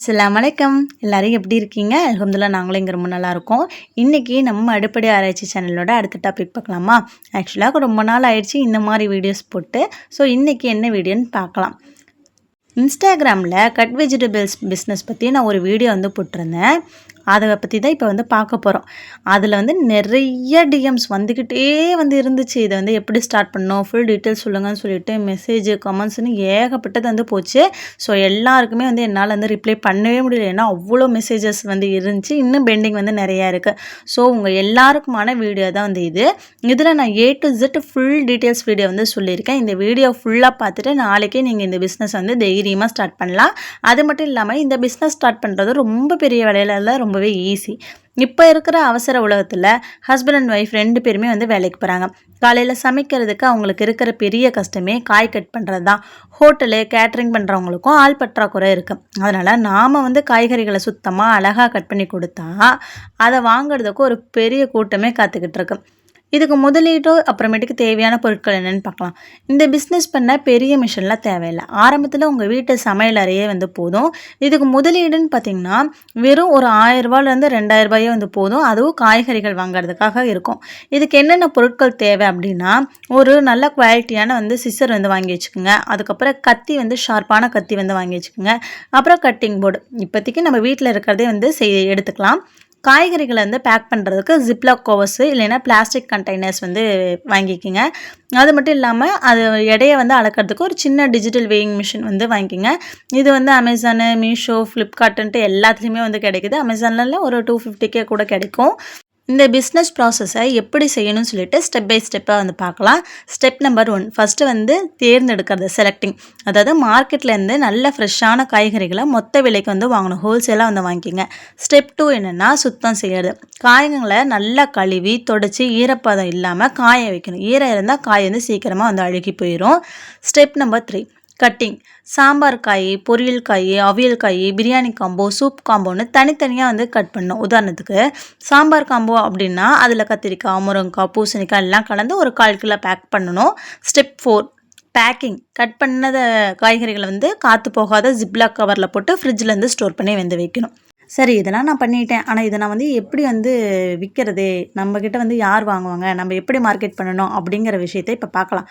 அஸ்ஸலாமு அலைக்கும். எல்லாரும் எப்படி இருக்கீங்க? அல்ஹம்துலில்லாஹ் நாங்களும் இங்கே ரொம்ப நல்லா இருக்கோம். இன்றைக்கி நம்ம அடுப்படி ஆராய்ச்சி சேனலோட அடுத்த டாபிக் பார்க்கலாமா? ஆக்சுவலாக ரொம்ப நாள் ஆயிடுச்சு இந்த மாதிரி வீடியோஸ் போட்டு. ஸோ இன்றைக்கி என்ன வீடியோன்னு பார்க்கலாம். இன்ஸ்டாகிராமில் கட் வெஜிடபிள்ஸ் பிஸ்னஸ் பற்றி நான் ஒரு வீடியோ போட்டிருந்தேன். அதை பற்றி தான் இப்போ பார்க்க போகிறோம். அதில் நிறைய டிஎம்ஸ் வந்துக்கிட்டே இருந்துச்சு. இதை எப்படி ஸ்டார்ட் பண்ணோம், ஃபுல் டீட்டெயில்ஸ் சொல்லுங்கன்னு சொல்லிட்டு மெசேஜ் கமெண்ட்ஸ்னு ஏகப்பட்டது போச்சு. ஸோ எல்லாருக்குமே என்னால் ரிப்ளை பண்ணவே முடியல. ஏன்னா அவ்வளோ மெசேஜஸ் இருந்துச்சு. இன்னும் பெண்டிங் நிறையா இருக்குது. ஸோ உங்கள் எல்லாருக்குமான வீடியோ தான் இது. இதில் நான் A to Z full details video சொல்லியிருக்கேன். இந்த வீடியோ ஃபுல்லாக பார்த்துட்டு நாளைக்கே நீங்கள் இந்த பிஸ்னஸ் தைரியமாக ஸ்டார்ட் பண்ணலாம். அது மட்டும் இல்லாமல் இந்த பிஸ்னஸ் ஸ்டார்ட் பண்ணுறது ரொம்ப பெரிய வேலையில இல்லை, ரொம்பவே ஈஸி. இப்போ இருக்கிற அவசர உலகத்தில் ஹஸ்பண்ட் அண்ட் ஒய்ஃப் 2 பேருமே வேலைக்கு போகிறாங்க. காலையில் சமைக்கிறதுக்கு அவங்களுக்கு இருக்கிற பெரிய கஷ்டமே காய் கட் பண்ணுறது தான். ஹோட்டலு கேட்ரிங் பண்ணுறவங்களுக்கும் ஆள் பற்றாக்குறை இருக்குது. அதனால் நாம் காய்கறிகளை சுத்தமாக அழகாக கட் பண்ணி கொடுத்தா அதை வாங்குறதுக்கு ஒரு பெரிய கூட்டமே காத்துக்கிட்டு இருக்கு. இதுக்கு முதலீட்டோ அப்புறமேட்டுக்கு தேவையான பொருட்கள் என்னென்னு பார்க்கலாம். இந்த பிஸ்னஸ் பண்ண பெரிய மிஷின்லாம் தேவையில்லை. ஆரம்பத்தில் உங்கள் வீட்டு சமையல் அறையே போதும். இதுக்கு முதலீடுன்னு பார்த்தீங்கன்னா வெறும் ஒரு 1000 ரூபாயிலேருந்து 2000 ரூபாயே போதும். அதுவும் காய்கறிகள் வாங்குறதுக்காக இருக்கும். இதுக்கு என்னென்ன பொருட்கள் தேவை அப்படின்னா, ஒரு நல்ல குவாலிட்டியான சிசர் வாங்கி வச்சுக்கோங்க. அதுக்கப்புறம் கத்தி ஷார்ப்பான கத்தி வாங்கி வச்சுக்கோங்க. அப்புறம் கட்டிங் போர்டு. இப்போதைக்கு நம்ம வீட்டில் இருக்கிறதே எடுத்துக்கலாம். காய்கறிகளை பேக் பண்ணுறதுக்கு ஜிப்லாக் கவர்ஸு இல்லைன்னா பிளாஸ்டிக் கண்டெய்னர்ஸ் வாங்கிக்கிங்க. அது மட்டும் இல்லாமல் அது எடையை அளக்கிறதுக்கு ஒரு சின்ன டிஜிட்டல் வெயிங் மிஷின் வாங்கிக்கிங்க. இது அமேசானு, மீஷோ, ஃப்ளிப்கார்ட்டுன்ட்டு எல்லாத்துலேயுமே கிடைக்குது. அமேசானில் ஒரு 250K கூட கிடைக்கும். இந்த பிஸ்னஸ் ப்ராசஸை எப்படி செய்யணும்னு சொல்லிட்டு ஸ்டெப் பை ஸ்டெப்பாக பார்க்கலாம். ஸ்டெப் நம்பர் 1 ஃபஸ்ட்டு தேர்ந்தெடுக்கிறது, செலக்டிங். அதாவது மார்க்கெட்லேருந்து நல்ல ஃப்ரெஷ்ஷான காய்கறிகளை மொத்த விலைக்கு வாங்கணும். ஹோல்சேலாக வாங்கிக்கிங்க. ஸ்டெப் 2 என்னென்னா சுத்தம் செய்கிறது. காய்களை நல்லா கழுவி தொடச்சி ஈரப்பதம் இல்லாமல் காய வைக்கணும். ஈரம் இருந்தால் காய் சீக்கிரமாக அழுகி போயிடும். Step number 3 cutting. சாம்பார் காய், பொரியல் காய், அவியல் காய், பிரியாணி காம்போ, சூப் காம்போன்னு தனித்தனியாக கட் பண்ணணும். உதாரணத்துக்கு சாம்பார் காம்போ அப்படின்னா அதில் கத்திரிக்காய், முருங்கைக்காய், பூசணிக்காய் எல்லாம் கலந்து ஒரு 1/4 கிலோ பேக் பண்ணணும். Step 4 packing. கட் பண்ணத காய்கறிகளை காற்று போகாத ஜிப்லாக் கவரில் போட்டு ஃப்ரிட்ஜில் ஸ்டோர் பண்ணி வைக்கணும். சரி, இதெல்லாம் நான் பண்ணிட்டேன். ஆனால் இதை நான் எப்படி விற்கிறது, நம்மக்கிட்ட யார் வாங்குவாங்க, நம்ம எப்படி மார்க்கெட் பண்ணணும் அப்படிங்கிற விஷயத்தை இப்போ பார்க்கலாம்.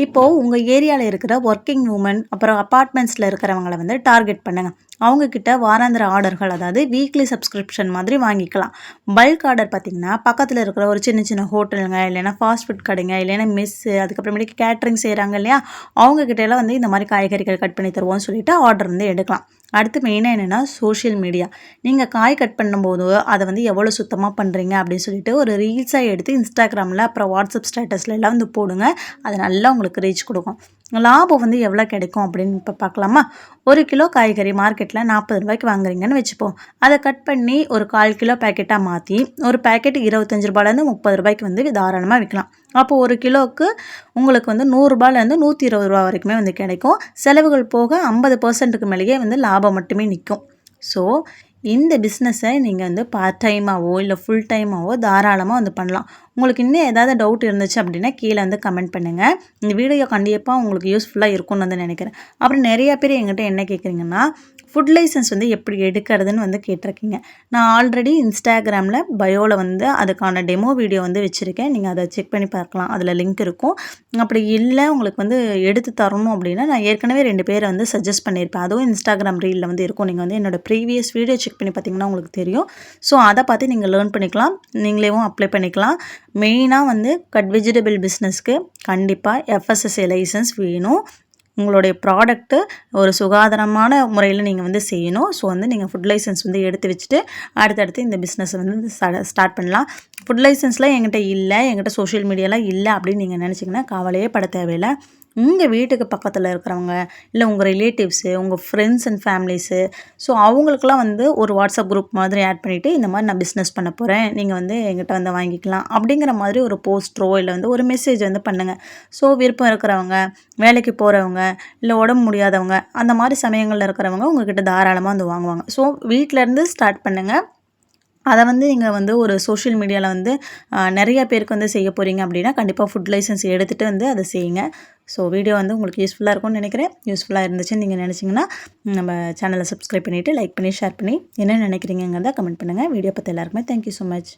இப்போது உங்கள் ஏரியாவில் இருக்கிற ஒர்க்கிங் உமன் அப்புறம் அப்பார்ட்மெண்ட்ஸில் இருக்கிறவங்கள டார்கெட் பண்ணுங்கள். அவங்கக்கிட்ட வாராந்திர ஆர்டர்கள், அதாவது வீக்லி சப்ஸ்கிரிப்ஷன் மாதிரி வாங்கிக்கலாம். பல்க் ஆர்டர் பார்த்திங்கன்னா பக்கத்தில் இருக்கிற ஒரு சின்ன சின்ன ஹோட்டலுங்க, இல்லைன்னா ஃபாஸ்ட் ஃபுட் கடைங்க, இல்லைன்னா மெஸ்ஸு, அதுக்கப்புறமேட்டுக்கு கேட்ரிங் செய்கிறாங்க இல்லையா, அவங்கக்கிட்டலாம் இந்த மாதிரி காய்கறிகள் கட் பண்ணி தருவோம்னு சொல்லிட்டு ஆர்டர் எடுக்கலாம். அடுத்து மெயினாக என்னென்னா சோஷியல் மீடியா. நீங்கள் காய் கட் பண்ணும்போது அதை எவ்வளோ சுத்தமாக பண்ணுறீங்க அப்படின்னு சொல்லிட்டு ஒரு ரீல்ஸாக எடுத்து இன்ஸ்டாகிராமில் அப்புறம் வாட்ஸ்அப் ஸ்டேட்டஸில் எல்லாம் போடுங்க. அது நல்லா உங்களுக்கு ரீச் கொடுக்கும். லாபம் எவ்வளோ கிடைக்கும் அப்படின்னு இப்போ பார்க்கலாமா? 1 கிலோ காய்கறி மார்க்கெட்டில் 40 ரூபாய்க்கு வாங்குறீங்கன்னு வச்சுப்போம். அதை கட் பண்ணி ஒரு 1/4 கிலோ பேக்கெட்டாக மாற்றி ஒரு பேக்கெட் 25 ரூபாயிலேருந்து 30 ரூபாய்க்கு தாராளமாக விற்கலாம். அப்போது 1 கிலோவுக்கு உங்களுக்கு 100 ரூபாயிலேருந்து 120 ரூபா வரைக்குமே கிடைக்கும். செலவுகள் போக 50%க்கு மேலேயே லாபம் மட்டுமே நிற்கும். ஸோ இந்த பிஸ்னஸை நீங்கள் பார்ட் டைமாகவோ இல்லை ஃபுல் டைமாகவோ தாராளமாக பண்ணலாம். உங்களுக்கு இன்னும் ஏதாவது டவுட் இருந்துச்சு அப்படின்னா கீழே கமெண்ட் பண்ணுங்கள். இந்த வீடியோ கண்டிப்பாக உங்களுக்கு யூஸ்ஃபுல்லாக இருக்கும்னு நினைக்கிறேன். அப்புறம் நிறையா பேர் என்கிட்ட என்ன கேட்குறீங்கன்னா, ஃபுட் லைசன்ஸ் எப்படி எடுக்கிறதுன்னு கேட்டிருக்கீங்க. நான் ஆல்ரெடி இன்ஸ்டாகிராமில் பயோவில் அதுக்கான டெமோ வீடியோ வச்சுருக்கேன். நீங்கள் அதை செக் பண்ணி பார்க்கலாம். அதில் லிங்க் இருக்கும். அப்படி இல்லை உங்களுக்கு எடுத்து தரணும் அப்படின்னா நான் ஏற்கனவே 2 பேரை சஜஸ்ட் பண்ணியிருப்பேன். அதுவும் இன்ஸ்டாகிராம் ரீலில் இருக்கும். நீங்கள் என்னோடய ப்ரீவியஸ் வீடியோ செக் பண்ணி பார்த்தீங்கன்னா உங்களுக்கு தெரியும். ஸோ அதை பார்த்து நீங்கள் லேர்ன் பண்ணிக்கலாம், நீங்களேவும் அப்ளை பண்ணிக்கலாம். மெயினாக கட் வெஜிடபிள் பிஸ்னஸ்க்கு கண்டிப்பாக FSSAI லைசன்ஸ் வேணும். உங்களுடைய ப்ராடக்ட்டு ஒரு சுகாதாரமான முறையில் நீங்கள் செய்யணும். ஸோ நீங்கள் ஃபுட் லைசன்ஸ் எடுத்து வச்சுட்டு அடுத்தடுத்து இந்த பிஸ்னஸை ஸ்டார்ட் பண்ணலாம். ஃபுட் லைசன்ஸ்லாம் என்கிட்ட இல்லை, என்கிட்ட சோஷியல் மீடியாலாம் இல்லை அப்படின்னு நீங்கள் நினச்சிங்கன்னா கவலையே பட தேவையில்லை. உங்கள் வீட்டுக்கு பக்கத்தில் இருக்கிறவங்க, இல்லை உங்கள் ரிலேட்டிவ்ஸு, உங்கள் ஃப்ரெண்ட்ஸ் அண்ட் ஃபேமிலிஸு, ஸோ அவங்களுக்குலாம் ஒரு வாட்ஸ்அப் குரூப் மாதிரி ஆட் பண்ணிவிட்டு இந்த மாதிரி நான் பிஸ்னஸ் பண்ண போகிறேன், நீங்கள் எங்கிட்ட வாங்கிக்கலாம் அப்படிங்கிற மாதிரி ஒரு போஸ்ட்ரோ இல்லை ஒரு மெசேஜ் பண்ணுங்கள். ஸோ விருப்பம் இருக்கிறவங்க, வேலைக்கு போகிறவங்க, இல்லை உடம்பு முடியாதவங்க, அந்த மாதிரி சமயங்களில் இருக்கிறவங்க உங்கள்கிட்ட தாராளமாக வாங்குவாங்க. ஸோ வீட்டிலேருந்து ஸ்டார்ட் பண்ணுங்கள். அதை வந்து நீங்கள் வந்து ஒரு சோஷியல் மீடியாவில் வந்து நிறைய பேருக்கு வந்து செய்ய போகிறீங்க அப்படின்னா கண்டிப்பாக ஃபுட் லைசன்ஸ் எடுத்துகிட்டு வந்து அதை செய்யுங்க. ஸோ வீடியோ வந்து உங்களுக்கு யூஸ்ஃபுல்லாக இருக்கும்னு நினைக்கிறேன். யூஸ்ஃபுல்லாக இருந்துச்சுன்னு நீங்கள் நினச்சிங்கன்னா நம்ம சேனலை சப்ஸ்கிரைப் பண்ணிவிட்டு லைக் பண்ணி ஷேர் பண்ணி என்ன நினைக்கிறீங்கிறத கமெண்ட் பண்ணுங்கள். வீடியோ பார்த்த எல்லாருக்குமே தேங்க்யூ ஸோ மச்.